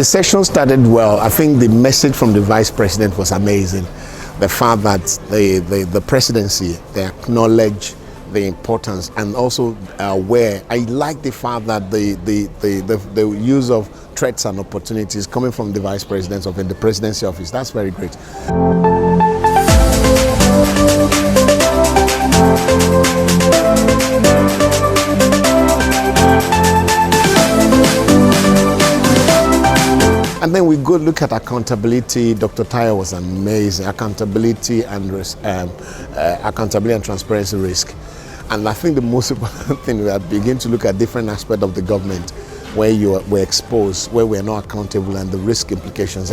The session started well. I think the message from the Vice President was amazing. The fact that the presidency, they acknowledge the importance and also aware. I like the fact that the use of threats and opportunities coming from the Vice President of the Presidency office. That's very great. And then we go look at accountability. Dr. Tayo was amazing. Accountability and transparency risk. And I think the most important thing, we begin to look at different aspects of the government where we're exposed, where we're not accountable, and the risk implications.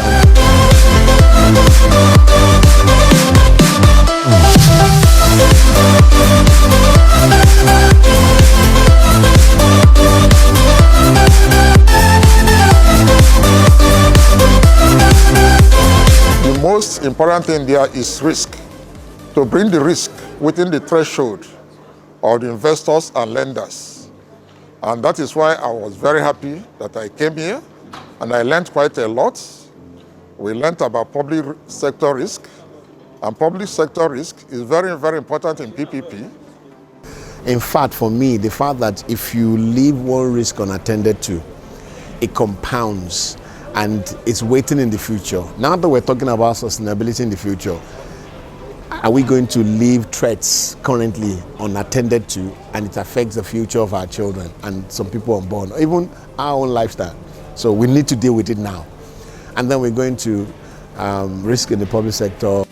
The most important thing there is risk. To bring the risk within the threshold of the investors and lenders. And that is why I was very happy that I came here and I learned quite a lot. We learned about public sector risk, and public sector risk is very, very important in PPP. In fact, for me, the fact that if you leave one risk unattended to, it compounds and it's waiting in the future. Now that we're talking about sustainability in the future, are we going to leave threats currently unattended to, and it affects the future of our children and some people unborn, even our own lifestyle? So we need to deal with it now. And then we're going to risk in the public sector.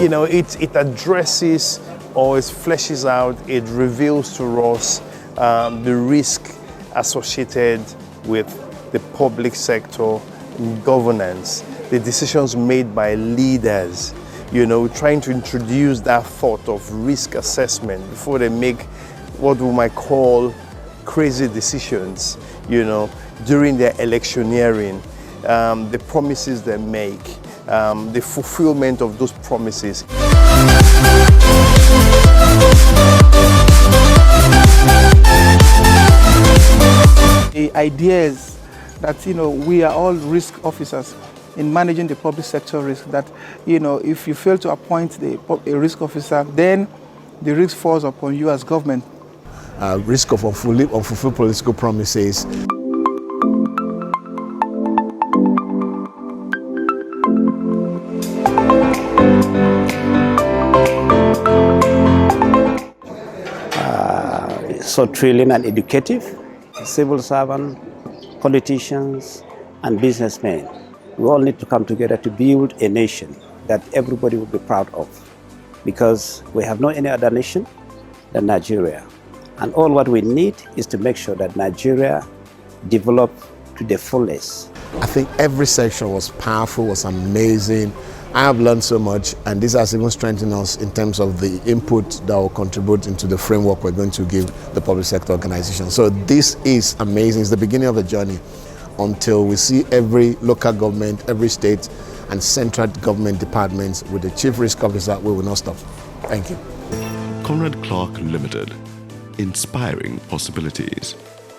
You know, it addresses or it fleshes out, it reveals to us the risk associated with the public sector governance, the decisions made by leaders, you know, trying to introduce that thought of risk assessment before they make what we might call crazy decisions, you know, during their electioneering, the promises they make, the fulfillment of those promises. The idea is that, you know, we are all risk officers in managing the public sector risk, that, you know, if you fail to appoint a risk officer, then the risk falls upon you as government. Risk of unfulfilled political promises. So thrilling and educative. Civil servants, politicians, and businessmen, we all need to come together to build a nation that everybody will be proud of, because we have no any other nation than Nigeria. And all what we need is to make sure that Nigeria develop to the fullest. I think every section was powerful, was amazing. I have learned so much, and this has even strengthened us in terms of the input that will contribute into the framework we're going to give the public sector organization. So this is amazing. It's the beginning of a journey until we see every local government, every state, and central government departments with the chief risk officer. We will not stop. Thank you. Conrad Clark Limited, inspiring possibilities.